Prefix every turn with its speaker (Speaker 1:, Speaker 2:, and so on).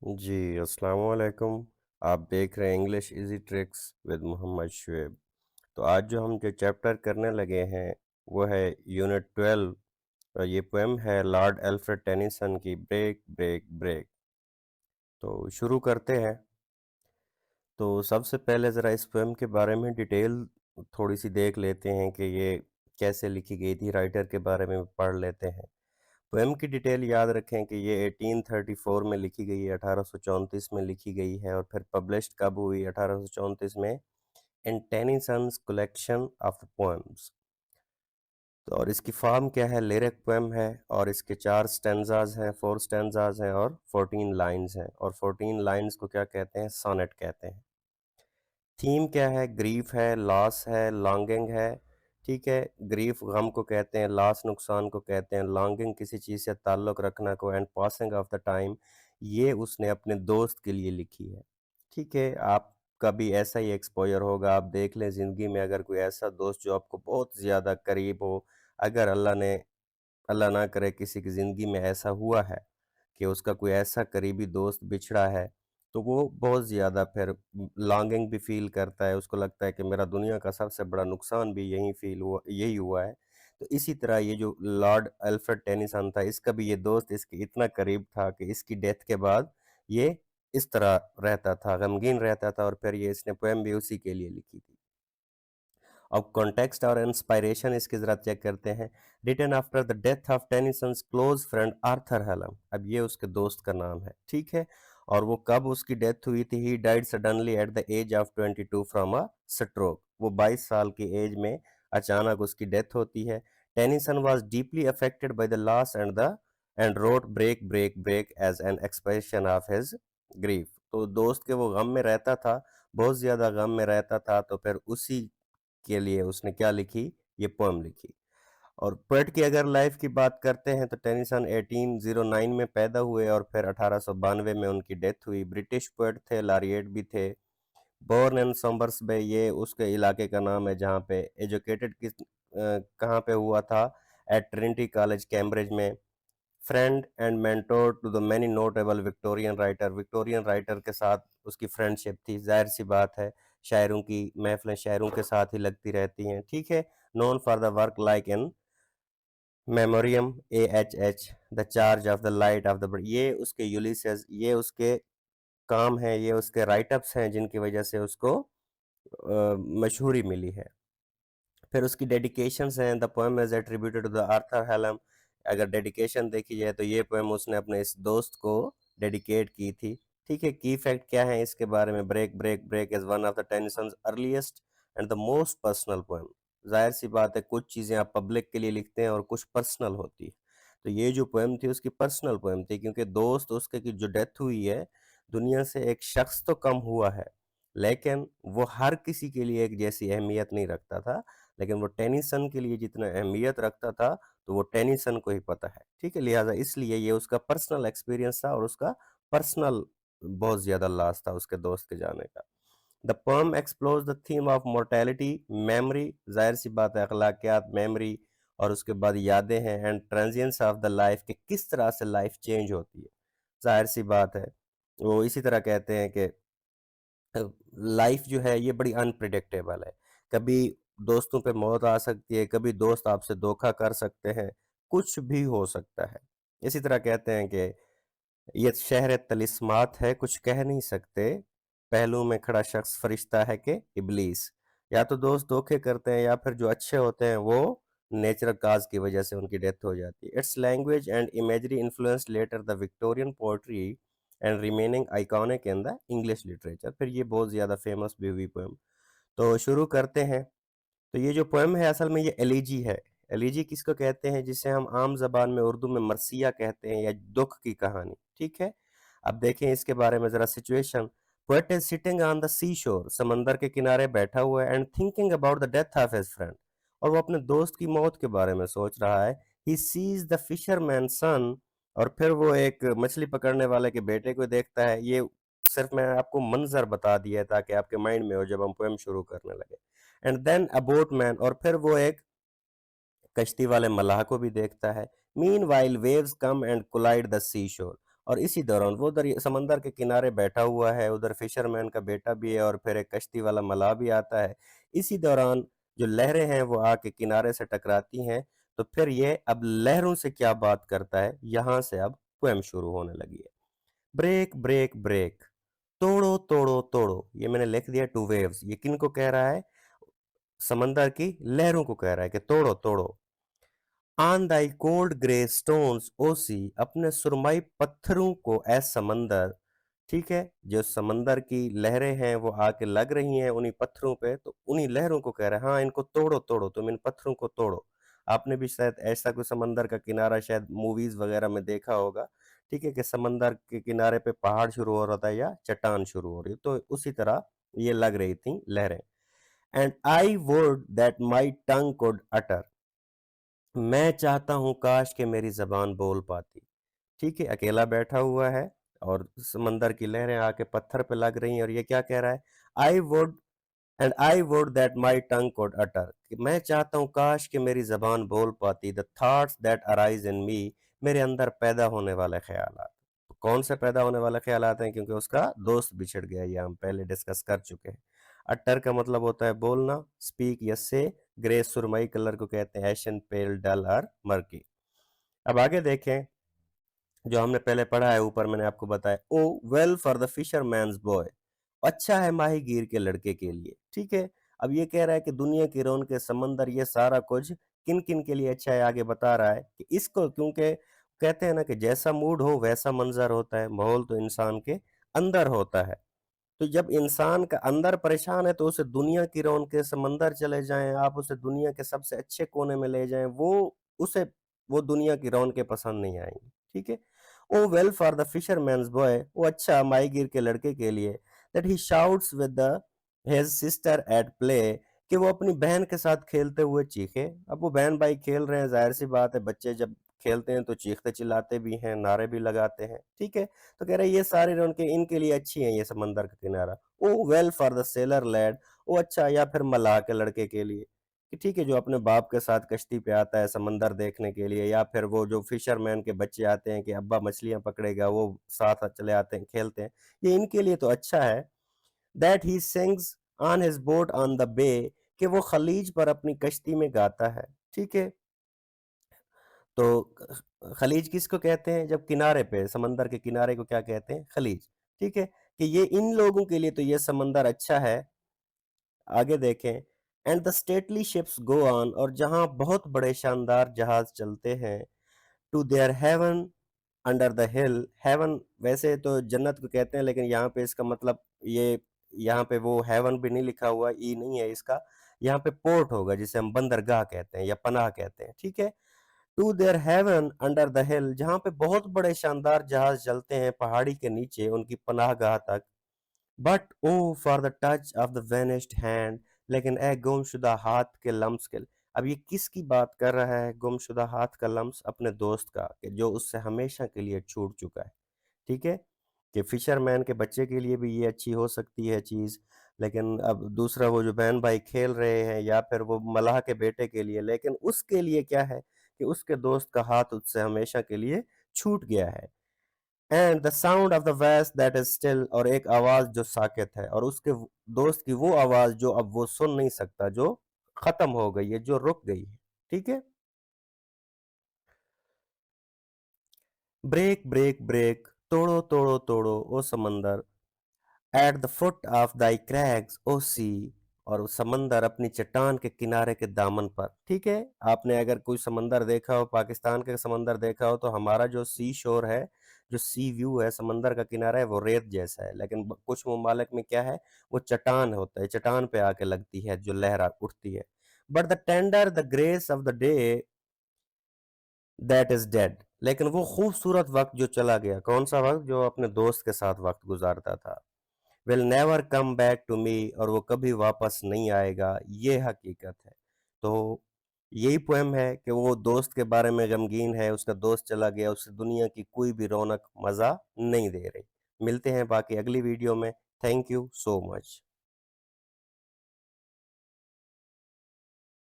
Speaker 1: जी, अस्सलाम वालेकुम। आप देख रहे हैं English easy tricks with Mohammad Shuaib. तो आज जो हम चैप्टर करने लगे हैं वो है यूनिट 12 और ये पोएम है लॉर्ड अल्फ्रेड टेनिसन की ब्रेक ब्रेक ब्रेक। तो शुरू करते हैं। तो सबसे पहले ज़रा इस पोएम के बारे में डिटेल थोड़ी सी देख लेते हैं कि ये कैसे लिखी गई थी, राइटर के बारे में पढ़ लेते हैं। पोएम की डिटेल याद रखें कि ये 1834 में लिखी गई है, 1834 में लिखी गई है और फिर पब्लिश्ड कब हुई? 1834 में इन टेनिसन्स कलेक्शन ऑफ पोएम्स। तो और इसकी फॉर्म क्या है? लिरिक पोएम है और इसके 4 स्टैंजाज हैं, 4 स्टैंजाज हैं और 14 लाइन्स हैं और 14 लाइन्स को क्या कहते हैं? सोनेट कहते हैं। थीम क्या है? ग्रीफ है, लॉस है, लॉन्गिंग है। ठीक है, ग्रीफ गम को कहते हैं, लॉस नुकसान को कहते हैं, लॉन्गिंग किसी चीज़ से ताल्लुक़ रखना को, and passing of the time ये उसने अपने दोस्त के लिए लिखी है। ठीक है, आपका भी ऐसा ही एक्सपोज़र होगा। आप देख लें ज़िंदगी में अगर कोई ऐसा दोस्त जो आपको बहुत ज़्यादा करीब हो, अगर अल्लाह ना करे किसी की ज़िंदगी में ऐसा हुआ है कि उसका कोई ऐसा करीबी दोस्त बिछड़ा है, तो वो बहुत ज़्यादा फिर लॉन्गिंग भी फ़ील करता है, उसको लगता है कि मेरा दुनिया का सबसे बड़ा नुकसान भी यही हुआ है। तो इसी तरह ये जो लॉर्ड अल्फ्रेड टेनिसन था, इसका भी ये दोस्त इसके इतना करीब था कि इसकी डेथ के बाद ये इस तरह रहता था, गमगीन रहता था और फिर ये इसने पोएम भी उसी के लिए लिखी थी। अब कॉन्टेक्स्ट और इंस्पायरेशन इसकी ज़रा चेक करते हैं। Written after the death of Tennyson's close friend Arthur Hallam. अब ये उसके दोस्त का नाम है, ठीक है। और वो कब उसकी डेथ हुई थी? He died suddenly at the age of 22 from a stroke. वो 22 साल की एज में अचानक उसकी डेथ होती है। Tennyson was deeply affected by the loss and wrote break break break as an expression of his grief. तो दोस्त के वो गम में रहता था, बहुत ज़्यादा गम में रहता था, तो फिर उसी के लिए उसने क्या लिखी? ये पोएम लिखी। और पोएट की अगर लाइफ की बात करते हैं तो टेनिसन 1809 में पैदा हुए और फिर 1892 में उनकी डेथ हुई। ब्रिटिश पोएट थे, लॉरिएट भी थे। बोर्न इन सोमर्स बे, ये उसके इलाके का नाम है जहाँ पे एजुकेटेड कहाँ पे हुआ था? एट ट्रिनिटी कॉलेज कैम्ब्रिज में। Friend and mentor to the many notable Victorian writer के साथ उसकी फ्रेंडशिप थी। जाहिर सी बात है, शायरों की महफिलें शायरों के साथ ही लगती रहती हैं, ठीक है। Known for the work like in memoriam AHH, the charge of the light of the, ये उसके यूलिसेस, ये उसके काम हैं, ये उसके राइटअप्स हैं जिनकी वजह से उसको मशहूरी मिली है। फिर उसकी डेडिकेशंस हैं। The poem is attributed to the Arthur Hallam. अगर डेडिकेशन देखी जाए तो ये पोएम उसने अपने इस दोस्त को डेडिकेट की थी, ठीक है। की फैक्ट क्या है इसके बारे में? Break break break is one of the Tennyson's earliest and the most personal poem. जाहिर सी बात है, कुछ चीज़ें आप पब्लिक के लिए लिखते हैं और कुछ पर्सनल होती है। तो ये जो पोएम थी उसकी पर्सनल पोएम थी, क्योंकि दोस्त उसके की जो डेथ हुई है, दुनिया से एक शख्स तो कम हुआ है, लेकिन वो हर किसी के लिए एक जैसी अहमियत नहीं रखता था। लेकिन वो टेनिसन के लिए जितना अहमियत रखता था, तो वो टेनिसन को ही पता है, ठीक है। लिहाजा इसलिए ये उसका पर्सनल एक्सपीरियंस था और उसका पर्सनल बहुत ज़्यादा लॉस था उसके दोस्त के जाने का। The poem explores the theme of mortality, memory, ज़ाहिर सी बात है अखलाकियात, मेमोरी और उसके बाद यादें हैं, एंड ट्रांजिएंस ऑफ द लाइफ, कि किस तरह से लाइफ चेंज होती है। ज़ाहिर सी बात है, वो इसी तरह कहते हैं कि लाइफ जो है ये बड़ी अनप्रिडिक्टेबल है। कभी दोस्तों पे मौत आ सकती है, कभी दोस्त आपसे धोखा कर सकते हैं, कुछ भी हो सकता है। इसी तरह कहते हैं कि ये शहर तलिस्मात है, कुछ कह नहीं सकते, पहलू में खड़ा शख्स फरिश्ता है कि इब्लीस। या तो दोस्त धोखे करते हैं या फिर जो अच्छे होते हैं वो नेचुरल काज की वजह से उनकी डेथ हो जाती है। Its language and imagery influence later the Victorian poetry and remaining iconic in the English literature. फिर ये बहुत ज़्यादा फेमस भी हुई पोएम। तो शुरू करते हैं। तो ये जो पोएम है असल में ये एलिजी है। एलिजी किसको कहते हैं? जिसे हम आम ज़बान में उर्दू में मरसिया कहते हैं या दुःख की कहानी, ठीक है। अब देखें इसके बारे में ज़रा situation. Poet is sitting on the sea shore, समंदर के किनारे बैठा हुआ है, and thinking about the death of his friend, और वो अपने दोस्त की मौत के बारे में सोच रहा है। ही सीज द फिशरमैन सन, और फिर वो एक मछली पकड़ने वाले के बेटे को देखता है। ये सिर्फ मैं आपको मंजर बता दिया है ताकि आपके माइंड में हो जब हम पोएम शुरू करने लगे। एंड देन अ बोटमैन, और फिर वो एक कश्ती वाले मलाह को भी देखता है। Meanwhile waves come and collide the sea shore, और इसी दौरान वो उधर समंदर के किनारे बैठा हुआ है, उधर फिशरमैन का बेटा भी है और फिर एक कश्ती वाला मलाह भी आता है। इसी दौरान जो लहरें हैं वो आके किनारे से टकराती हैं, तो फिर ये अब लहरों से क्या बात करता है, यहाँ से अब पोएम शुरू होने लगी है। ब्रेक ब्रेक ब्रेक, तोड़ो तोड़ो तोड़ो, ये मैंने लिख दिया टू वेव्स, ये किनको कह रहा है? समंदर की लहरों को कह रहा है कि तोड़ो तोड़ो। On thy cold grey stones O sea, अपने सुरमई पत्थरों को ए समंदर, ठीक है, जो समंदर की लहरें हैं वो आके लग रही हैं उन्हीं पत्थरों पे, तो उन्हीं लहरों को कह रहा है हाँ इनको तोड़ो तोड़ो, तुम इन पत्थरों को तोड़ो। आपने भी शायद ऐसा कोई समंदर का किनारा शायद मूवीज वगैरह में देखा होगा, ठीक है, कि समंदर के किनारे पे पहाड़ शुरू हो रहा था या चट्टान शुरू हो रही, तो उसी तरह ये लग रही थी लहरें। And I would that my tongue could utter, मैं चाहता हूँ काश कि मेरी ज़बान बोल पाती। ठीक है, अकेला बैठा हुआ है और समंदर की लहरें आके पत्थर पे लग रही हैं और ये क्या कह रहा है? I would I would that my tongue could utter, कि मैं चाहता हूँ काश कि मेरी ज़बान बोल पाती। The thoughts that arise in me, मेरे अंदर पैदा होने वाले ख्यालात। तो कौन से पैदा होने वाले ख्यालात हैं? क्योंकि उसका दोस्त बिछड़ गया, ये हम पहले डिस्कस कर चुके हैं। अटर का मतलब होता है बोलना, स्पीक या से। ग्रे सुरमई कलर को कहते हैं एशन पेल डल और मर्की। अब आगे देखें, जो हमने पहले पढ़ा है ऊपर मैंने आपको बताया, O well for the fisherman's boy, अच्छा है माहीगीर के लड़के के लिए। ठीक है, अब ये कह रहा है कि दुनिया की रौनक के समंदर, ये सारा कुछ किन किन के लिए अच्छा है, आगे बता रहा है कि इसको, क्योंकि कहते हैं ना कि जैसा मूड हो वैसा मंजर होता है, माहौल तो इंसान के अंदर होता है। तो जब इंसान का अंदर परेशान है तो उसे दुनिया की रौनक के समंदर चले जाएं, आप उसे दुनिया के सबसे अच्छे कोने में ले जाएं, उसे वो दुनिया की रौनकें पसंद नहीं आएंगी। ठीक है, O well for the fisherman's boy, वो अच्छा माहीगीर के लड़के के लिए, that he shouts with the his sister at play, कि वो अपनी बहन के साथ खेलते हुए चीखे। अब वो बहन भाई खेल रहे हैं, जाहिर सी बात है बच्चे जब खेलते हैं तो चीखते चिल्लाते भी हैं, नारे भी लगाते हैं। ठीक है, तो कह रहे हैं ये सारी रौनकें इनके लिए अच्छी हैं, ये समंदर का किनारा। O well for the sailor lad, वो अच्छा, या फिर मलाह के लड़के के लिए, कि ठीक है, जो अपने बाप के साथ कश्ती पे आता है समंदर देखने के लिए, या फिर वो जो फिशरमैन के बच्चे आते हैं कि अब्बा मछलियां पकड़ेगा, वो साथ चले आते हैं खेलते हैं, ये इनके लिए तो अच्छा है। That he sings on his boat on the bay, कि वो खलीज पर अपनी कश्ती में गाता है। ठीक है, तो खलीज किसको कहते हैं? जब किनारे पे, समंदर के किनारे को क्या कहते हैं? खलीज। ठीक है, कि ये इन लोगों के लिए तो ये समंदर अच्छा है। आगे देखें, and the stately ships go on, और जहां बहुत बड़े शानदार जहाज चलते हैं, to their heaven under the hill. Heaven वैसे तो जन्नत को कहते हैं, लेकिन यहाँ पे इसका मतलब ये, यहाँ पे वो हेवन भी नहीं लिखा हुआ, ई नहीं है इसका, यहाँ पे पोर्ट होगा जिसे हम बंदरगाह कहते हैं या पनाह कहते हैं। ठीक है, to their heaven under the hill, जहां पे बहुत बड़े शानदार जहाज चलते हैं पहाड़ी के नीचे उनकी पनाहगाह तक। But O for the touch of the vanished hand, लेकिन ए गुमशुदा हाथ के लम्स के। अब ये किसकी बात कर रहा है? गुमशुदा हाथ का लम्स, अपने दोस्त का, कि जो उससे हमेशा के लिए छूट चुका है। ठीक है, कि फिशरमैन के बच्चे के लिए भी ये अच्छी हो सकती है चीज़, लेकिन अब दूसरा वो जो बहन भाई खेल रहे हैं, या फिर वो मलाह के बेटे के लिए, लेकिन उसके लिए क्या है कि उसके दोस्त का हाथ उससे हमेशा के लिए छूट गया है। And the sound of the voice that is still, और एक आवाज जो साकित है, और उसके दोस्त की वो आवाज जो अब वो सुन नहीं सकता, जो खत्म हो गई है, जो रुक गई है। ठीक है, ब्रेक ब्रेक ब्रेक, तोड़ो तोड़ो तोड़ो ओ समंदर, at the foot of thy crags O sea, और वो समंदर अपनी चट्टान के किनारे के दामन पर। ठीक है, आपने अगर कोई समंदर देखा हो, पाकिस्तान का समंदर देखा हो, तो हमारा जो सी शोर है, जो सी व्यू है, समंदर का किनारा है, वो रेत जैसा है, लेकिन कुछ ममालिक में क्या है, वो चट्टान होता है, चट्टान पे आके लगती है जो लहरा उठती है। But the tender the grace of the day that is dead, लेकिन वो खूबसूरत वक्त जो चला गया, कौन सा वक्त? जो अपने दोस्त के साथ वक्त गुजारता था, will never come back to me, और वो कभी वापस नहीं आएगा, ये हकीकत है। तो यही पोएम है कि वो दोस्त के बारे में गमगीन है, उसका दोस्त चला गया, उसे दुनिया की कोई भी रौनक मज़ा नहीं दे रही। मिलते हैं बाकी अगली वीडियो में। Thank you so much.